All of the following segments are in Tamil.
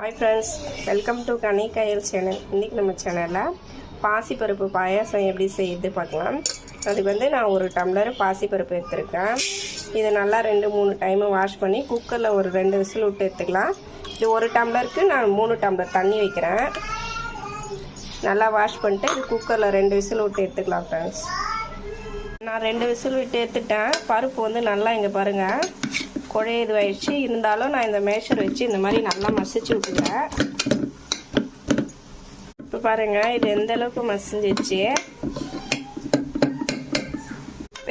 Hi friends, welcome to Kani Kayal channel. இன்னைக்கு நம்ம சேனல்ல பாசிப்பருப்பு பாயாசம் எப்படி செய்யுது பார்க்கலாம். அதுக்கு வந்து நான் ஒரு டம்ளர் பாசிப்பருப்பு எடுத்துர்க்கேன். இதை நல்லா 2-3 டைம் வாஷ் பண்ணி குக்கர்ல ஒரு 2 விசில் விட்டு எடுத்துக்கலாம். இது ஒரு டம்ளருக்கு நான் 3 டம்ளர் தண்ணி வைக்கிறேன். நல்லா வாஷ் பண்ணிட்டு இது குக்கர்ல 2 விசில் விட்டு எடுத்துக்கலாம் फ्रेंड्स. நான் 2 விசில் விட்டு எடுத்துட்டேன். பருப்பு வந்து நல்லா இங்க பாருங்க குழையது ஆயிடுச்சு. இருந்தாலும் நான் இந்த மேஷர் வச்சு இந்த மாதிரி நல்லா மசிச்சு விட்டுக்கிறேன். இப்போ பாருங்க இது எந்த அளவுக்கு மசிஞ்சிச்சு.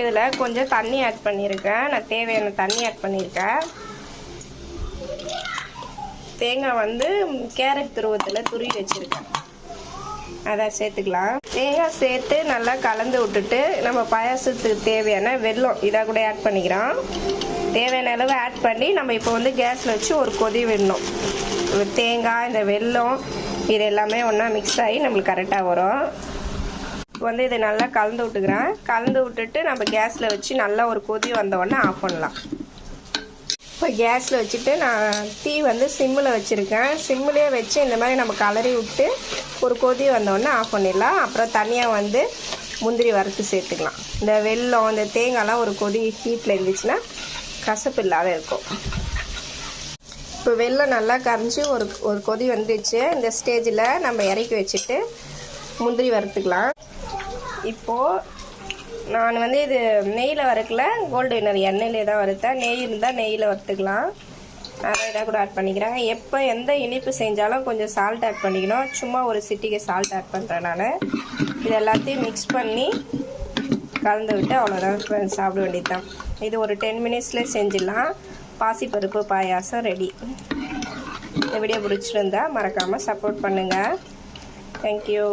இதில் கொஞ்சம் தண்ணி ஆட் பண்ணியிருக்கேன். நான் தேவையான தண்ணி ஆட் பண்ணியிருக்கேன். தேங்காய் வந்து கேரட் துருவத்தில் துருவி வச்சுருக்கேன். அதை சேர்த்துக்கலாம். தேங்காய் சேர்த்து நல்லா கலந்து விட்டுட்டு நம்ம பாயாசத்துக்கு தேவையான வெல்லம் இதை கூட ஆட் பண்ணிக்கிறோம். தேவையான அளவு ஆட் பண்ணி நம்ம இப்போ வந்து கேஸில் வச்சு ஒரு கொதி விடணும். தேங்காய் இந்த வெல்லம் இது எல்லாமே ஒன்றா மிக்ஸ் ஆகி நம்மளுக்கு கரெக்டாக வரும். இப்போ வந்து இதை நல்லா கலந்து விட்டுக்கிறேன். கலந்து விட்டுட்டு நம்ம கேஸில் வச்சு நல்லா ஒரு கொதி வந்தோடனே ஆஃப் பண்ணலாம். இப்போ கேஸில் வச்சுட்டு நான் டீ வந்து சிம்மில் வச்சுருக்கேன். சிம்மிலே வச்சு இந்த மாதிரி நம்ம கலரி விட்டு ஒரு கொதி வந்தோடனே ஆஃப் பண்ணிடலாம். அப்புறம் தனியாக வந்து முந்திரி வறுத்து சேர்த்துக்கலாம். இந்த வெல்லம் இந்த தேங்காய்லாம் ஒரு கொதி ஹீட்டில் இருந்துச்சுன்னா கசப்பு இல்லாத இருக்கும். இப்போ வெல்லம் நல்லா கரைஞ்சி ஒரு கொதி வந்துச்சு. இந்த ஸ்டேஜில் நம்ம இறக்கி வச்சுட்டு முந்திரி வறுத்துக்கலாம். இப்போது நான் வந்து இது நெய்யில் வறுக்கல, கோல்டு வின்னர் எண்ணெயிலே தான் வறுத்தேன். நெய் இருந்தால் நெய்யில் வறுத்துக்கலாம். அதை இதை கூட ஆட் பண்ணிக்கிறேன். எப்போ எந்த இனிப்பு செஞ்சாலும் கொஞ்சம் சால்ட் ஆட் பண்ணிக்கணும். சும்மா ஒரு சிட்டிக்கு சால்ட் ஆட் பண்ணுறேன் நான். இது எல்லாத்தையும் மிக்ஸ் பண்ணி கலந்து விட்டு அவ்வளோதான் ஃப்ரெண்ட்ஸ், சாப்பிட வேண்டியது தான். இது ஒரு 10 மினிட்ஸ்லேயே செஞ்சிடலாம். பாசிப்பருப்பு பாயாசம் ரெடி. இந்த வீடியோ பிடிச்சிருந்தா மறக்காமல் சப்போர்ட் பண்ணுங்கள். தேங்க்யூ.